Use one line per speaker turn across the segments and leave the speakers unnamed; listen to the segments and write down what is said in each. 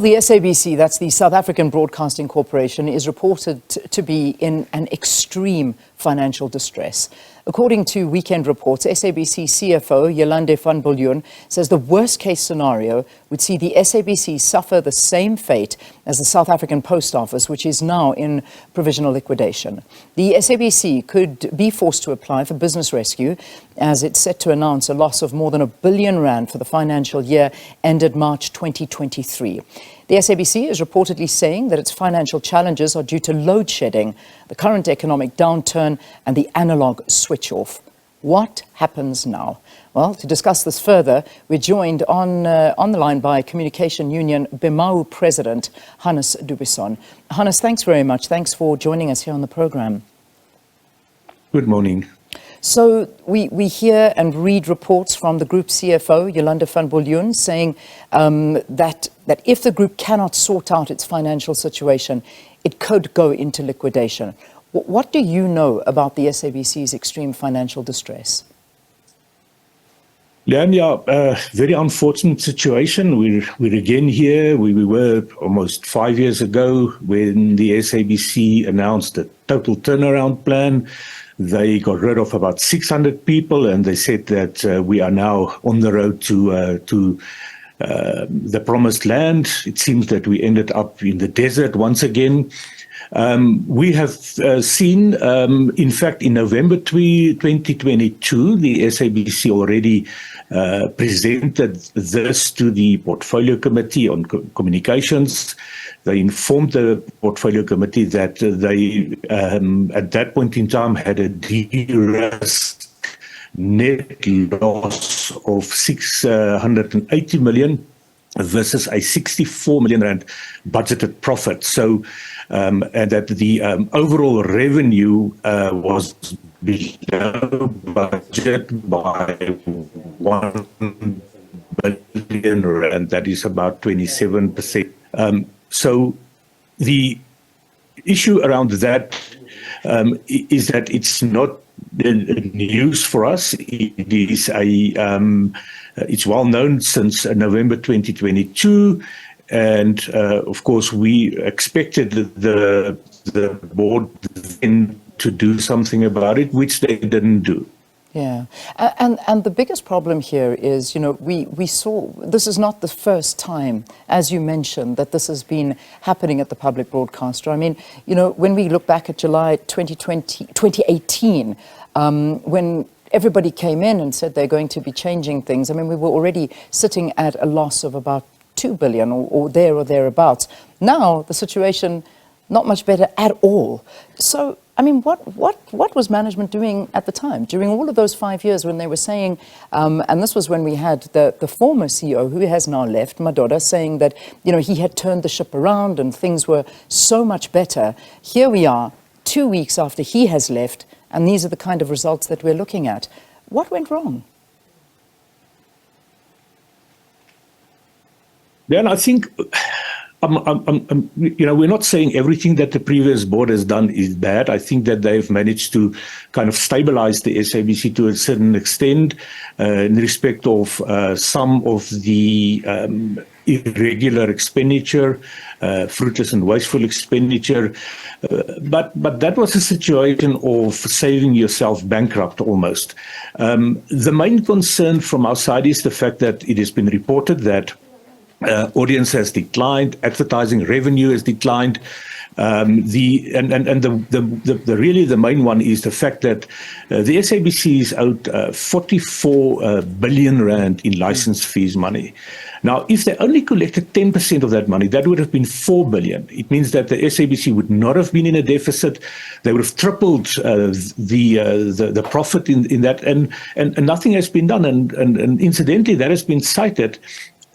The SABC, that's the South African Broadcasting Corporation, is reported to be in an extreme financial distress. According to weekend reports, SABC CFO Yolande van Biljon says the worst-case scenario would see the SABC suffer the same fate as the South African Post Office, which is now in provisional liquidation. The SABC could be forced to apply for business rescue, as it's set to announce a loss of more than R1 billion for the financial year ended March 2023. The SABC is reportedly saying that its financial challenges are due to load shedding, the current economic downturn, and the analogue switch-off. What happens now? Well, to discuss this further, we're joined on the line by Communication Union BEMAWU President Hannes Buisson. Hannes, thanks very much. Thanks for joining us here on the program.
Good morning.
So we hear and read reports from the group CFO, Yolande van Biljon, saying that if the group cannot sort out its financial situation, it could go into liquidation. What do you know about the SABC's extreme financial distress?
Leanne, very unfortunate situation. We're again here. We were almost 5 years ago when the SABC announced a total turnaround plan. They got rid of about 600 people, and they said that we are now on the road to the promised land. It seems that we ended up in the desert once again. We have seen, in fact, in November 2022, the SABC already presented this to the Portfolio Committee on Communications. They informed the Portfolio Committee that they, at that point in time, had a de-risked net loss of 680 million versus a 64 million rand budgeted profit. So, and that the overall revenue was below budget by 1 billion rand. That is about 27%. So the issue around that is that it's not news for us. It is it's well known since November 2022, and of course we expected the board then to do something about it, which they didn't do.
Yeah, and the biggest problem here is, you know, we saw, this is not the first time, as you mentioned, that this has been happening at the public broadcaster. I mean, you know, when we look back at July 2018, when everybody came in and said they're going to be changing things, I mean, we were already sitting at a loss of about 2 billion or thereabouts. Now, the situation, not much better at all. So, I mean, what was management doing at the time, during all of those 5 years when they were saying, and this was when we had the former CEO, who has now left, Madoda, saying that, you know, he had turned the ship around and things were so much better. Here we are, 2 weeks after he has left, and these are the kind of results that we're looking at. What went wrong?
Then I think, you know, we're not saying everything that the previous board has done is bad. I think that they've managed to kind of stabilize the SABC to a certain extent in respect of some of the irregular expenditure, fruitless and wasteful expenditure. But that was a situation of saving yourself bankrupt almost. The main concern from our side is the fact that it has been reported that audience has declined, advertising revenue has declined. Really the main one is the fact that the SABC is owed 44 billion rand in license fees money. Now, if they only collected 10% of that money, that would have been 4 billion. It means that the SABC would not have been in a deficit. They would have tripled the profit in that, and nothing has been done. And incidentally, that has been cited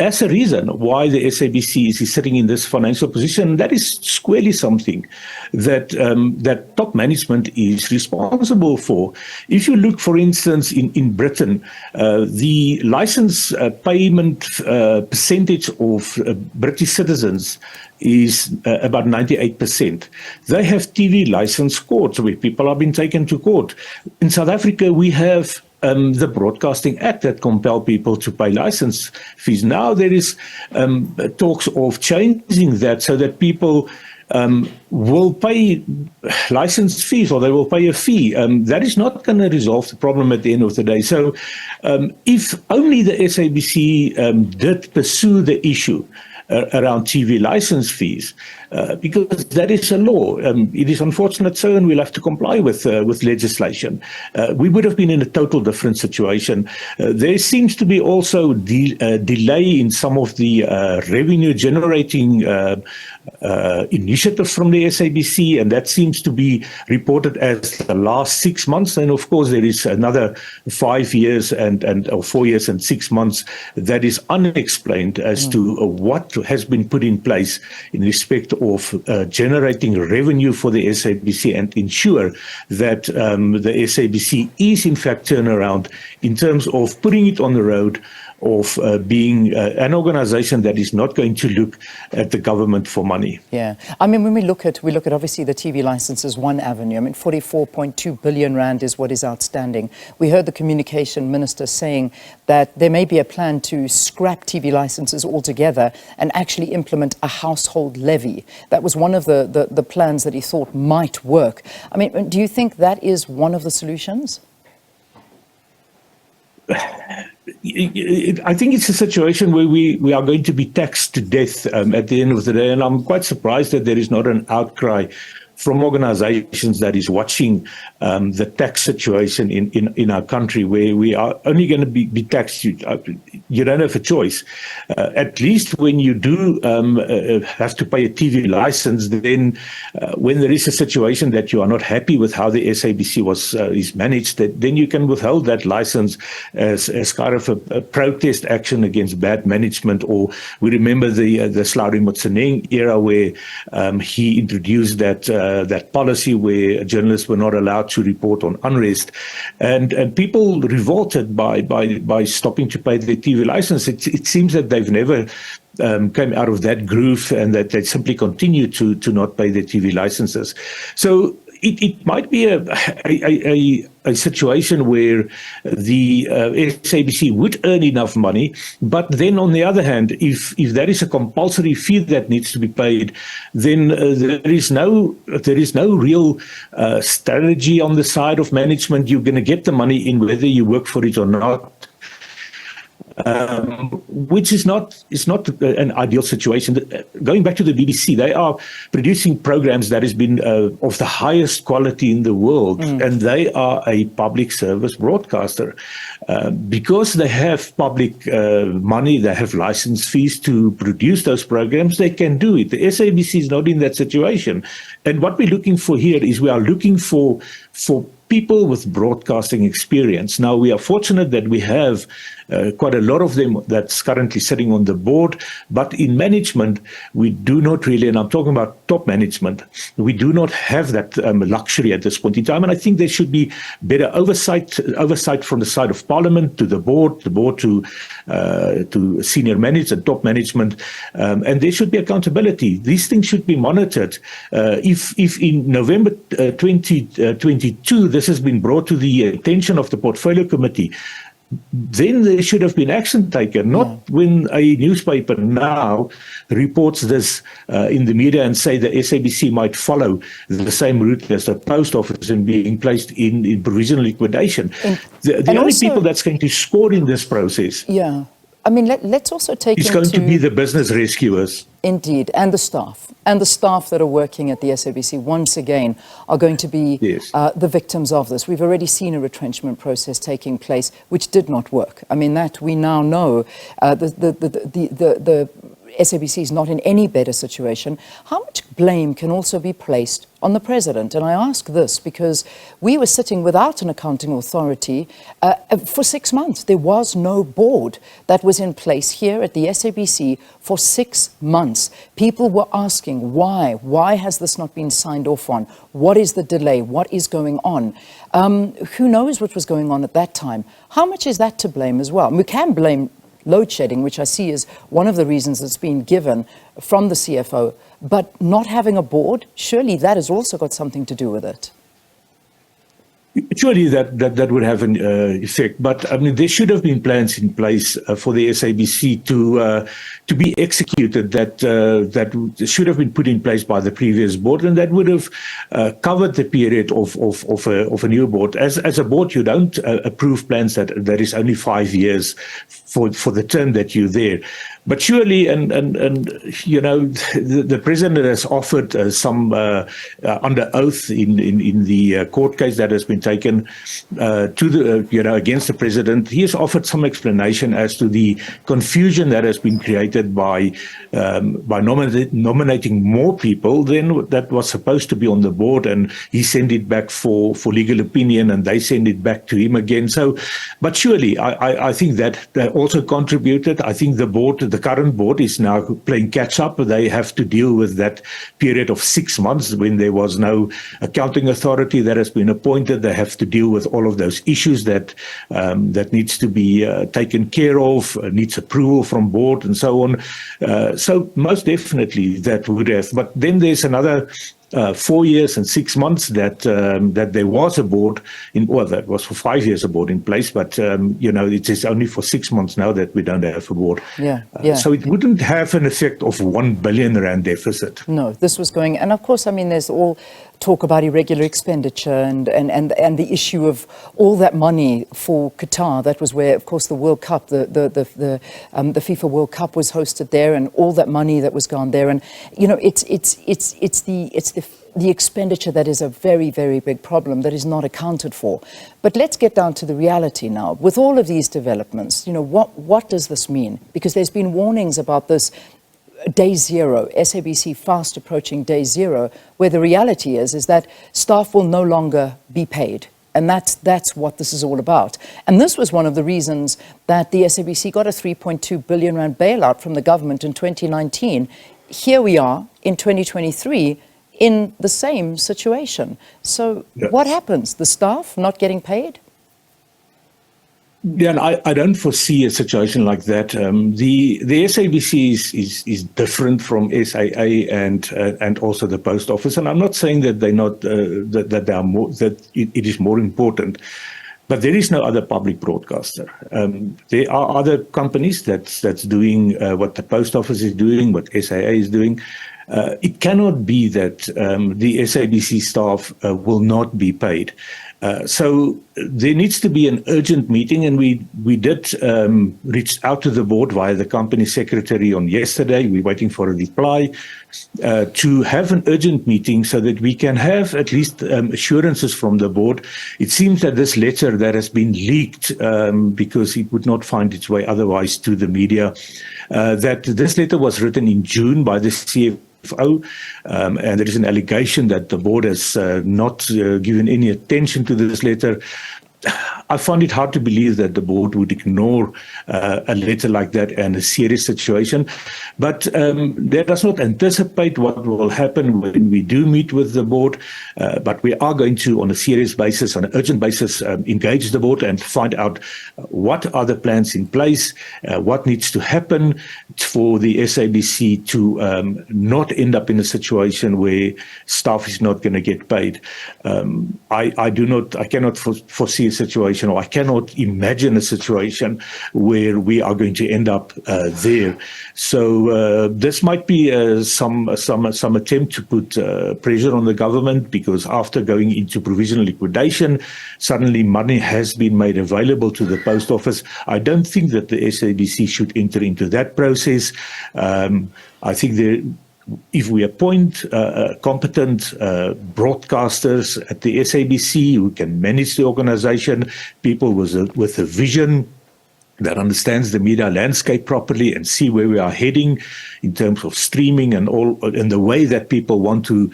as a reason why the SABC is sitting in this financial position. That is squarely something that that top management is responsible for. If you look, for instance, in Britain, the license payment percentage of British citizens is about 98%. They have TV license courts where people have been taken to court. In South Africa, we have the Broadcasting Act that compel people to pay license fees. Now there is talks of changing that so that people will pay license fees, or they will pay a fee. That is not going to resolve the problem at the end of the day. So if only the SABC did pursue the issue around TV license fees, because that is a law. It is unfortunate so, and we'll have to comply with legislation. We would have been in a total different situation. There seems to be also delay in some of the revenue-generating initiatives from the SABC, and that seems to be reported as the last 6 months. And of course, there is another 5 years or 4 years and 6 months that is unexplained as to what has been put in place in respect of generating revenue for the SABC and ensure that the SABC is in fact turned around in terms of putting it on the road of being an organization that is not going to look at the government for money.
Yeah, I mean, when we look at obviously the TV licenses, one avenue. I mean, 44.2 billion rand is what is outstanding. We heard the communication minister saying that there may be a plan to scrap TV licenses altogether and actually implement a household levy. That was one of the plans that he thought might work. I mean, do you think that is one of the solutions?
I think it's a situation where we are going to be taxed to death at the end of the day, and I'm quite surprised that there is not an outcry from organizations that is watching the tax situation in our country, where we are only going to be taxed. You don't have a choice. At least when you do have to pay a TV license, then when there is a situation that you are not happy with how the SABC is managed, then you can withhold that license as kind of a protest action against bad management. Or we remember the Slauri Motseneng era, where he introduced that policy where journalists were not allowed to report on unrest, and people revolted by stopping to pay their TV license. It seems that they've never came out of that groove, and that they simply continue to not pay their TV licenses. So it might be a situation where the SABC would earn enough money, but then on the other hand, if there is a compulsory fee that needs to be paid, then there is no real strategy on the side of management. You're going to get the money in whether you work for it or not. Which is not an ideal situation. Going back to the BBC, they are producing programs that has been of the highest quality in the world, and they are a public service broadcaster. Because they have public money, they have license fees to produce those programs, they can do it. The SABC is not in that situation. And what we're looking for here is we are looking for people with broadcasting experience. Now, we are fortunate that we have quite a lot of them that's currently sitting on the board, but in management, we do not really, and I'm talking about top management, we do not have that luxury at this point in time. And I think there should be better oversight from the side of Parliament to the board to senior managers and top management, and there should be accountability. These things should be monitored. If in November 2022, this has been brought to the attention of the Portfolio Committee, then there should have been action taken, not when a newspaper now reports this in the media and say the SABC might follow the same route as the post office and being placed in provisional liquidation. The only people that's going to score in this process,
I mean, let's also take
it's going to be the business rescuers.
Indeed, and the staff that are working at the SABC, once again, are going to be the victims of this. We've already seen a retrenchment process taking place, which did not work. I mean, that we now know the SABC is not in any better situation. How much blame can also be placed on the president? And I ask this because we were sitting without an accounting authority for 6 months. There was no board that was in place here at the SABC for 6 months. People were asking why? Why has this not been signed off on? What is the delay? What is going on? Who knows what was going on at that time? How much is that to blame as well? And we can blame load shedding, which I see is one of the reasons that's been given from the CFO, but not having a board, surely that has also got something to do with it.
Surely that would have an effect, but I mean there should have been plans in place for the SABC to be executed. That should have been put in place by the previous board, and that would have covered the period of a new board. As a board, you don't approve plans that is only 5 years for the term that you're there. But surely, and you know, the president has offered some under oath in the court case that has been taken to the against the president. He has offered some explanation as to the confusion that has been created by nominating more people than that was supposed to be on the board, and he sent it back for legal opinion, and they send it back to him again. So, but surely, I think that also contributed. I think the current board is now playing catch up. They have to deal with that period of 6 months when there was no accounting authority that has been appointed. They have to deal with all of those issues that needs to be taken care of, needs approval from board and so on. So most definitely that would have. But then there's another 4 years and 6 months that there was a board that was for 5 years a board in place, but it is only for 6 months now that we don't have a board. So it wouldn't have an effect of 1 billion rand deficit.
No, this was going, and of course, I mean, there's all talk about irregular expenditure and the issue of all that money for Qatar. That was where, of course, the World Cup, the FIFA World Cup was hosted there, and all that money that was gone there. And it's the expenditure that is a very, very big problem that is not accounted for. But let's get down to the reality now. With all of these developments, what does this mean? Because there's been warnings about this day zero, SABC fast approaching day zero, where the reality is that staff will no longer be paid. And that's what this is all about. And this was one of the reasons that the SABC got a 3.2 billion rand bailout from the government in 2019. Here we are in 2023 in the same situation. So what happens? The staff not getting paid?
Yeah, and I don't foresee a situation like that. The SABC is different from SAA and also the post office. And I'm not saying that they're not that they are more, that it is more important. But there is no other public broadcaster. There are other companies that's doing what the post office is doing, what SAA is doing. It cannot be that the SABC staff will not be paid. So there needs to be an urgent meeting, and we did reach out to the board via the company secretary on yesterday. We're waiting for a reply to have an urgent meeting so that we can have at least assurances from the board. It seems that this letter that has been leaked because it would not find its way otherwise to the media, that this letter was written in June by the CFO. And there is an allegation that the board has not given any attention to this letter. I find it hard to believe that the board would ignore a letter like that and a serious situation. But that does not anticipate what will happen when we do meet with the board. But we are going to, on a serious basis, on an urgent basis, engage the board and find out what are the plans in place, what needs to happen for the SABC to not end up in a situation where staff is not going to get paid. I cannot foresee a situation, or I cannot imagine a situation where we are going to end up there. So this might be some attempt to put pressure on the government, because after going into provisional liquidation, suddenly money has been made available to the post office. I don't think that the SABC should enter into that process. I think if we appoint competent broadcasters at the SABC who can manage the organization, people with a vision that understands the media landscape properly and see where we are heading in terms of streaming and the way that people want to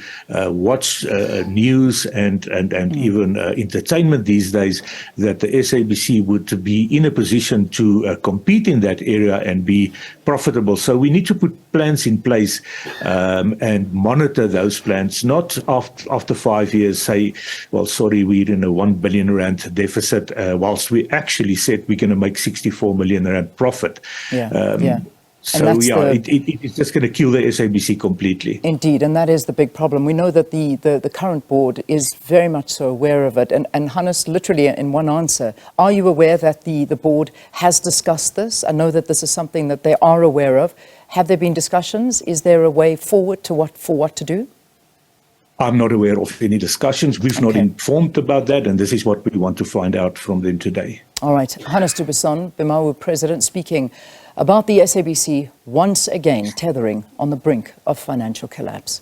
watch news and even entertainment these days, that the SABC would be in a position to compete in that area and be profitable. So we need to put plans in place and monitor those plans, not after 5 years say, well, sorry, we're in a 1 billion rand deficit, whilst we actually said we're going to make 64 million rand profit. So, it's just going to kill the SABC completely.
Indeed, and that is the big problem. We know that the current board is very much so aware of it. And Hannes, literally in one answer, are you aware that the board has discussed this? I know that this is something that they are aware of. Have there been discussions? Is there a way forward to what to do?
I'm not aware of any discussions. We've not informed about that, and this is what we want to find out from them today.
All right. Hannes du Buisson, BEMAWU president, speaking about the SABC once again tethering on the brink of financial collapse.